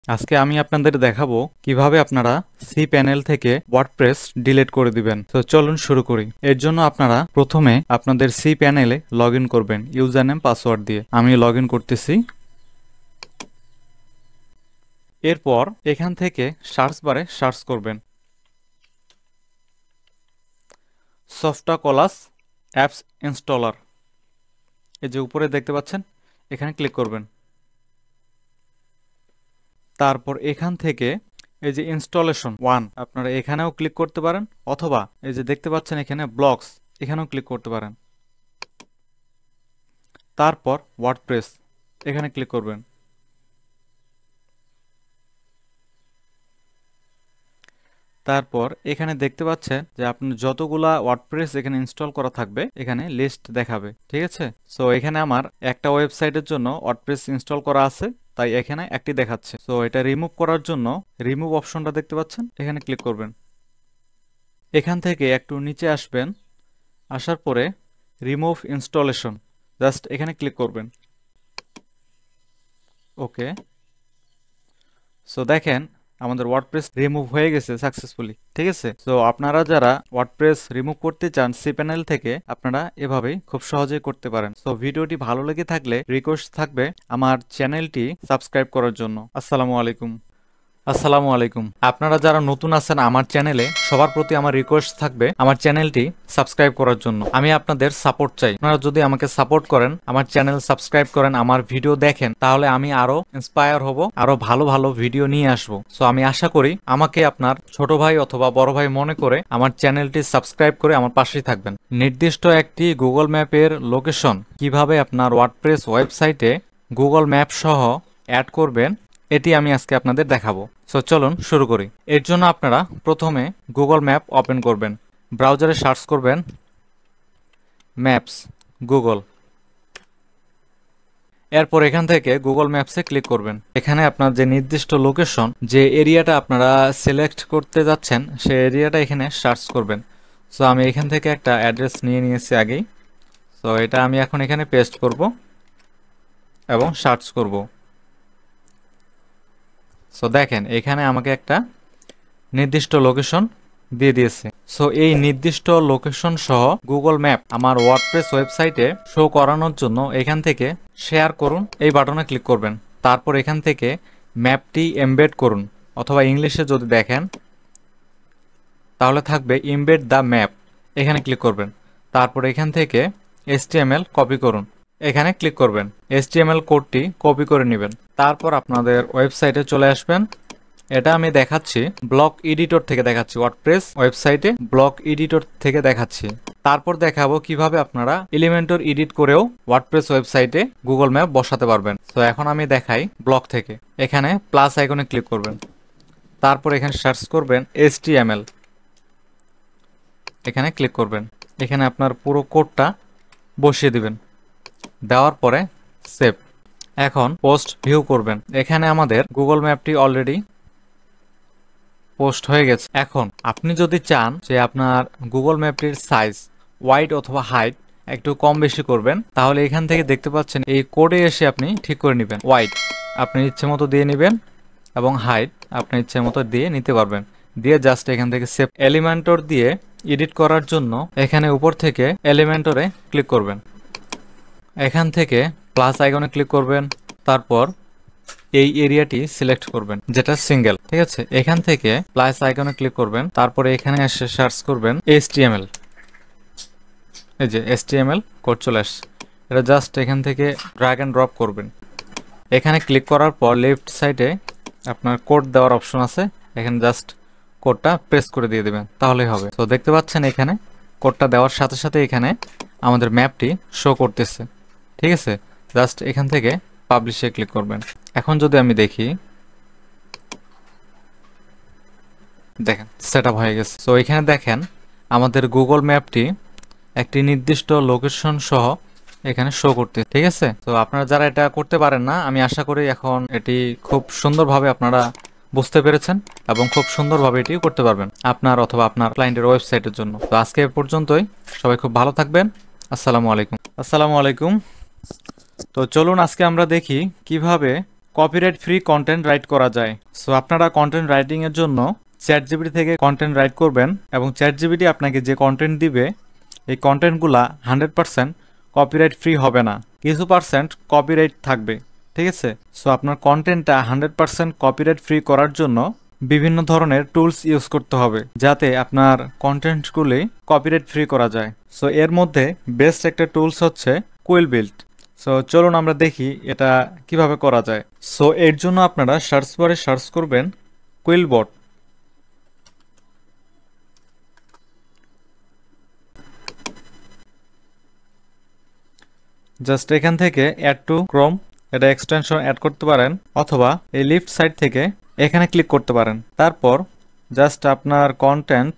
আজকে আমি আপনাদের দেখাবো কিভাবে আপনারা সি প্যানেল থেকে ওয়ার্ডপ্রেস ডিলিট করে দিবেন। তো চলুন শুরু করি। এর জন্য আপনারা প্রথমে আপনাদের সি প্যানেলে লগ ইন করবেন ইউজার নেম পাসওয়ার্ড দিয়ে। আমি লগ ইন করতেছি। এরপর এখান থেকে সার্চ বারে সার্চ করবেন সফটকলাস অ্যাপস ইনস্টলার। এই যে উপরে দেখতে পাচ্ছেন, এখানে ক্লিক করবেন। তারপর এখান থেকে এই যে ইনস্টলেশন 1 আপনারা এখানেও ক্লিক করতে পারেন, অথবা এই যে দেখতে পাচ্ছেন এখানে ব্লকস, এখানেও ক্লিক করতে পারেন। তারপর ওয়ার্ডপ্রেস এখানে ক্লিক করবেন। তারপর এখানে দেখতে পাচ্ছেন যে আপনার যতগুলা ওয়ার্ডপ্রেস এখানে ইনস্টল করা থাকবে এখানে লিস্ট দেখাবে। ঠিক আছে, সো এখানে আমার একটা ওয়েবসাইটের জন্য ওয়ার্ডপ্রেস ইনস্টল করা আছে, তাই এখানে একটি দেখাচ্ছে। সো এটা রিমুভ করার জন্য রিমুভ অপশনটা দেখতে পাচ্ছেন, এখানে ক্লিক করবেন। এখান থেকে একটু নিচে আসবেন, আসার পরে রিমুভ ইনস্টলেশন, জাস্ট এখানে ক্লিক করবেন। ওকে, সো দেখেন আমাদের ওয়ার্ডপ্রেস রিমুভ হয়ে গেছে সাকসেসফুলি। ঠিক আছে, সো আপনারা যারা ওয়ার্ডপ্রেস রিমুভ করতে চান সি প্যানেল থেকে, আপনারা এভাবেই খুব সহজেই করতে পারেন। সো ভিডিওটি ভালো লেগে থাকলে রিকোয়েস্ট থাকবে আমার চ্যানেলটি সাবস্ক্রাইব করার জন্য। আসসালামু আলাইকুম। আসসালামু আলাইকুম। আপনারা যারা নতুন আছেন আমার চ্যানেলে, সবার প্রতি আমার রিকোয়েস্ট থাকবে আমার চ্যানেলটি সাবস্ক্রাইব করার জন্য। আমি আপনাদের সাপোর্ট চাই। আপনারা যদি আমাকে সাপোর্ট করেন, আমার চ্যানেল সাবস্ক্রাইব করেন, আমার ভিডিও দেখেন, তাহলে আমি আরো ইন্সপায়ার হব, আরো ভালো ভালো ভিডিও নিয়ে আসবো। সো আমি আশা করি আমাকে আপনার ছোট ভাই অথবা বড় ভাই মনে করে আমার চ্যানেলটি সাবস্ক্রাইব করে আমার পাশেই থাকবেন। নির্দিষ্ট একটি গুগল ম্যাপের লোকেশন কিভাবে আপনার ওয়ার্ডপ্রেস ওয়েবসাইটে গুগল ম্যাপ সহ অ্যাড করবেন, এটি আমি আজকে আপনাদের দেখাবো। সো চলুন শুরু করি। এর জন্য আপনারা প্রথমে গুগল ম্যাপ ওপেন করবেন, ব্রাউজারে সার্চ করবেন ম্যাপস গুগল। এরপর এখান থেকে গুগল ম্যাপসে ক্লিক করবেন। এখানে আপনার যে নির্দিষ্ট লোকেশন, যে এরিয়াটা আপনারা সিলেক্ট করতে যাচ্ছেন, সেই এরিয়াটা এখানে সার্চ করবেন। সো আমি এখান থেকে একটা অ্যাড্রেস নিয়ে নিয়েছি আগেই। সো এটা আমি এখন এখানে পেস্ট করব এবং সার্চ করব। সো দেখেন এখানে আমাকে একটা নির্দিষ্ট লোকেশন দিয়ে দিয়েছে। সো এই নির্দিষ্ট লোকেশন সহ গুগল ম্যাপ আমার ওয়ার্ডপ্রেস ওয়েবসাইটে শো করানোর জন্য এখান থেকে শেয়ার করুন এই বাটনে ক্লিক করবেন। তারপর এখান থেকে ম্যাপটি এমবেড করুন, অথবা ইংলিশে যদি দেখেন তাহলে থাকবে এমবেড দ্য ম্যাপ, এখানে ক্লিক করবেন। তারপর এখান থেকে HTML কপি করুন, এখানে ক্লিক করবেন। HTML কোডটি কপি করে নেবেন। তারপর আপনাদের ওয়েবসাইটে চলে আসবেন। এটা আমি দেখাচ্ছি ব্লক এডিটর থেকে দেখাচ্ছি, ওয়ার্ডপ্রেস ওয়েবসাইটে ব্লক এডিটর থেকে দেখাচ্ছি। তারপর দেখাবো কিভাবে আপনারা এলিমেন্টর এডিট করেও ওয়ার্ডপ্রেস ওয়েবসাইটে গুগল ম্যাপ বসাতে পারবেন। তো এখন আমি দেখাই ব্লক থেকে। এখানে প্লাস আইকনে ক্লিক করবেন। তারপর এখানে সার্চ করবেন HTML, এখানে ক্লিক করবেন। এখানে আপনার পুরো কোডটা বসিয়ে দিবেন, দেওয়ার পরে সেভ। এখন পোস্ট ভিউ করবেন। এখানে আমাদের গুগল ম্যাপটি অলরেডি পোস্ট হয়ে গেছে। এখন আপনি যদি চান যে আপনার গুগল ম্যাপটির সাইজ ওয়াইড অথবা হাইট একটু কম বেশি করবেন, তাহলে এখান থেকে দেখতে পাচ্ছেন এই কোডে এসে আপনি ঠিক করে নেবেন। ওয়াইড আপনি ইচ্ছে মতো দিয়ে নেবেন এবং হাইট আপনি ইচ্ছে মতো দিয়ে নিতে পারবেন। দিয়ে জাস্ট এখান থেকে সেভ। এলিমেন্টর দিয়ে এডিট করার জন্য এখানে উপর থেকে এলিমেন্টরে ক্লিক করবেন। এখান থেকে প্লাস আইকনে ক্লিক করবেন। তারপর এই এরিয়াটি সিলেক্ট করবেন যেটা সিঙ্গেল। ঠিক আছে, এখান থেকে প্লাস আইকনে ক্লিক করবেন। তারপরে এখানে এসে সার্চ করবেন HTML। এই যে HTML কোড চলে আসছে, এটা জাস্ট এখান থেকে ড্র্যাগ এন্ড ড্রপ করবেন। এখানে ক্লিক করার পর লেফট সাইডে আপনার কোড দেওয়ার অপশন আছে, এখানে জাস্ট কোডটা প্রেস করে দিয়ে দেবেন, তাহলেই হবে। তো দেখতে পাচ্ছেন এখানে কোডটা দেওয়ার সাথে সাথে এখানে আমাদের ম্যাপটি শো করতেছে। ঠিক আছে, জাস্ট এখান থেকে পাবলিশে ক্লিক করবেন। এখন যদি আমি দেখি, দেখেন সেটআপ হয়ে গেছে। সো এখানে দেখেন আমাদের গুগল ম্যাপটি একটি নির্দিষ্ট লোকেশন সহ এখানে শো করতে। ঠিক আছে, তো আপনারা যারা এটা করতে পারেন না, আমি আশা করি এখন এটি খুব সুন্দরভাবে আপনারা বুঝতে পেরেছেন এবং খুব সুন্দরভাবে এটি করতে পারবেন আপনার অথবা আপনার ক্লায়েন্টের ওয়েবসাইটের জন্য। তো আজকে এ পর্যন্তই, সবাই খুব ভালো থাকবেন। আসসালামু আলাইকুম। আসসালামু আলাইকুম। তো চলুন আজকে আমরা দেখি কিভাবে কপিরাইট ফ্রি কন্টেন্ট রাইট করা যায়। সো আপনারা কন্টেন্ট রাইটিং এর জন্য চ্যাটজিপিটি থেকে কন্টেন্ট রাইট করবেন এবং চ্যাটজিপিটি আপনাকে যে কন্টেন্ট দিবে এই কন্টেন্টগুলা 100% কপিরাইট ফ্রি হবে না, কিছু পার্সেন্ট কপিরাইট থাকবে। ঠিক আছে, সো আপনার কন্টেন্টটা 100% কপিরাইট ফ্রি করার জন্য বিভিন্ন ধরনের টুলস ইউজ করতে হবে যাতে আপনার কন্টেন্টগুলি কপিরাইট ফ্রি করা যায়। সো এর মধ্যে বেস্ট একটা টুলস হচ্ছে কুইলবিল্ট। সো চলুন আমরা দেখি এটা কিভাবে করা যায়। সো এর জন্য আপনারা সার্চ বারে সার্চ করবেন কুইলবট। জাস্ট এখান থেকে অ্যাড টু ক্রোম এটা এক্সটেনশন অ্যাড করতে পারেন, অথবা এই লিফট সাইড থেকে এখানে ক্লিক করতে পারেন। তারপর জাস্ট আপনার কন্টেন্ট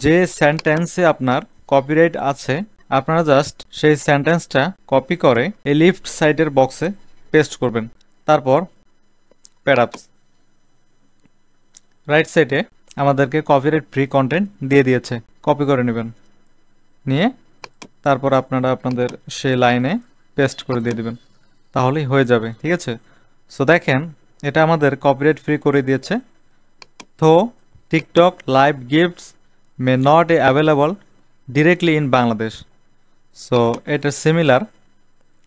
যে সেন্টেন্সে আপনার কপিরাইট আছে আপনারা জাস্ট সেই সেন্টেন্সটা কপি করে এই লিফট সাইডের বক্সে পেস্ট করবেন। তারপর প্যারাপস রাইট সাইডে আমাদেরকে কপিরাইট ফ্রি কন্টেন্ট দিয়ে দিয়েছে, কপি করে নেবেন, নিয়ে তারপর আপনারা আপনাদের সেই লাইনে পেস্ট করে দিয়ে দিবেন, তাহলেই হয়ে যাবে। ঠিক আছে, সো দেখেন এটা আমাদের কপিরাইট ফ্রি করে দিয়েছে। তো TikTok live gifts may not a available directly in Bangladesh. So এটা similar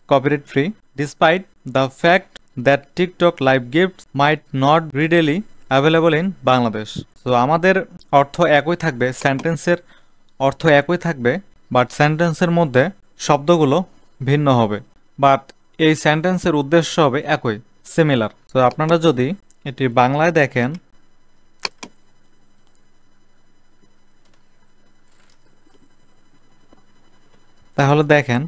copyright free despite the fact that TikTok live gifts might not readily available in Bangladesh. So আমাদের অর্থ একই থাকবে, সেন্টেন্সের অর্থ একই থাকবে, বাট সেন্টেন্সের মধ্যে শব্দগুলো ভিন্ন হবে, বাট এই সেন্টেন্সের উদ্দেশ্য হবে একই, সিমিলার। তো আপনারা যদি এটি বাংলায় দেখেন, তাহলে দেখেন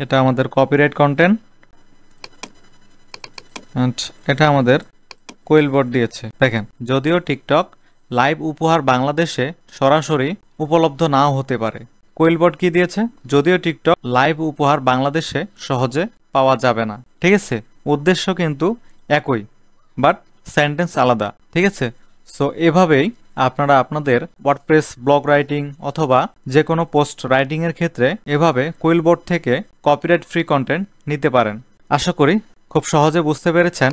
এটা আমাদের কপিরাইট কন্টেন্ট এন্ড এটা আমাদের কুইলবট দিয়েছে। দেখেন যদিও টিকটক লাইভ উপহার বাংলাদেশে সরাসরি উপলব্ধ নাও হতে পারে, কুইলবট কি দিয়েছে, যদিও টিকটক লাইভ উপহার বাংলাদেশে সহজে পাওয়া যাবে না। ঠিক আছে, উদ্দেশ্য কিন্তু একই, বাট সেন্টেন্স আলাদা। ঠিক আছে, সো এভাবেই আপনারা আপনাদের ওয়ার্ডপ্রেস ব্লগ রাইটিং অথবা যে কোনো পোস্ট রাইটিং এর ক্ষেত্রে এভাবে কুইলবট থেকে কপিরাইট ফ্রি কন্টেন্ট নিতে পারেন। আশা করি খুব সহজে বুঝতে পেরেছেন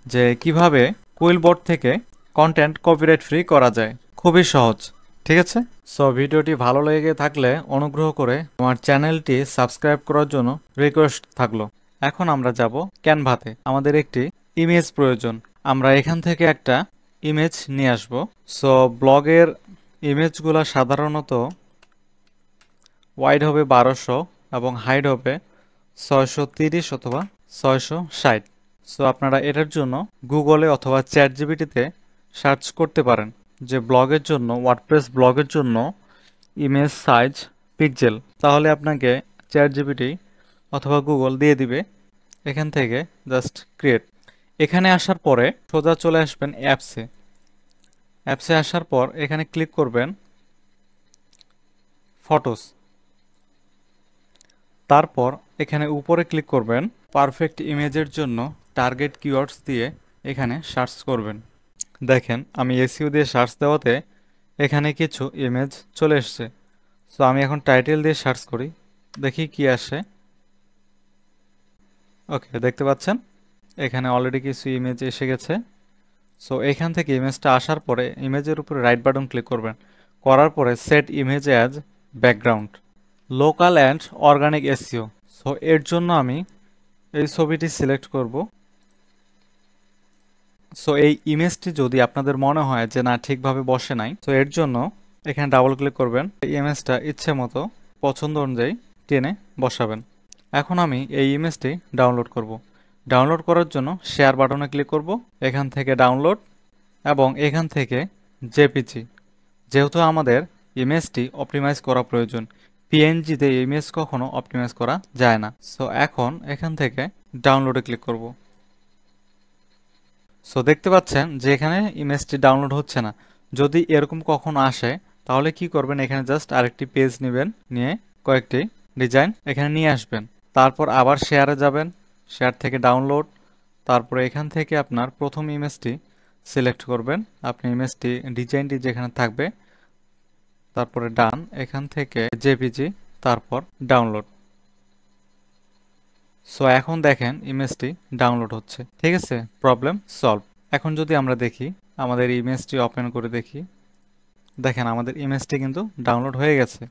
যে কিভাবে কুইলবট থেকে কন্টেন্ট কপিরাইট ফ্রি করা যায়, খুবই সহজ। ঠিক আছে, সো ভিডিওটি ভালো লেগে থাকলে অনুগ্রহ করে আমার চ্যানেলটি সাবস্ক্রাইব করার জন্য রিকোয়েস্ট থাকলো। এখন আমরা যাব ক্যানভাতে। আমাদের একটি ইমেজ প্রয়োজন, আমরা এখান থেকে একটা ইমেজ নিয়ে আসব। সো ব্লগের ইমেজগুলো সাধারণত ওয়াইড হবে 1200 এবং হাইট হবে 630 অথবা 660। সো আপনারা এটার জন্য গুগলে অথবা চ্যাটজিপিটিতে সার্চ করতে পারেন যে ব্লগের জন্য, ওয়ার্ডপ্রেস ব্লগের জন্য ইমেজ সাইজ পিক্সেল, তাহলে আপনাকে চ্যাটজিপিটি অথবা গুগল দিয়ে দিবে। এখান থেকে জাস্ট ক্রিয়েট, এখানে আসার পরে সোজা চলে আসবেন অ্যাপসে। অ্যাপসে আসার পর এখানে ক্লিক করবেন ফটোস, তারপর এখানে উপরে ক্লিক করবেন পারফেক্ট ইমেজের জন্য টার্গেট কিওয়ার্ডস দিয়ে এখানে সার্চ করবেন। দেখেন আমি এসইও দিয়ে সার্চ দেওয়াতে এখানে কিছু ইমেজ চলে এসছে। সো আমি এখন টাইটেল দিয়ে সার্চ করি, দেখি কি আসে। ওকে, দেখতে পাচ্ছেন এখানে অলরেডি কিছু ইমেজ এসে গেছে। সো এখান থেকে ইমেজটা আসার পরে ইমেজের উপরে রাইট বাটন ক্লিক করবেন, করার পরে set image as background, local and organic SEO. So এর জন্য আমি এই ছবিটি সিলেক্ট করব। সো এই ইমেজটি যদি আপনাদের মনে হয় যে না ঠিকভাবে বসে নাই, তো এর জন্য এখানে ডাবল ক্লিক করবেন, এই ইমেজটা ইচ্ছে মতো পছন্দ অনুযায়ী টেনে বসাবেন। এখন আমি এই ইমেজটি ডাউনলোড করব। ডাউনলোড করার জন্য শেয়ার বাটনে ক্লিক করব, এখান থেকে ডাউনলোড এবং এখান থেকে জেপিজি। যেহেতু আমাদের ইমেজটি অপটিমাইজ করা প্রয়োজন, পিএনজিতে ইমেজ কখনো অপটিমাইজ করা যায় না। সো এখন এখান থেকে ডাউনলোডে ক্লিক করব। সো দেখতে পাচ্ছেন যে এখানে ইমেজটি ডাউনলোড হচ্ছে না। যদি এরকম কখনো আসে তাহলে কি করবেন, এখানে জাস্ট আরেকটি পেজ নেবেন, নিয়ে কয়েকটি ডিজাইন এখানে নিয়ে আসবেন, তারপর আবার শেয়ারে যাবেন, শেয়ার থেকে ডাউনলোড, তারপরে এখান থেকে আপনার প্রথম ইমেজটি সিলেক্ট করবেন, আপনি ইমেজটি ডিজাইনটি যেখানে থাকবে, তারপরে ডান, এখান থেকে জেপিজি, তারপর ডাউনলোড। সো এখন দেখেন ইমেজটি ডাউনলোড হচ্ছে। ঠিক আছে, প্রবলেম সলভ। এখন যদি আমরা দেখি, আমাদের ইমেজটি ওপেন করে দেখি, দেখেন আমাদের ইমেজটি কিন্তু ডাউনলোড হয়ে গেছে।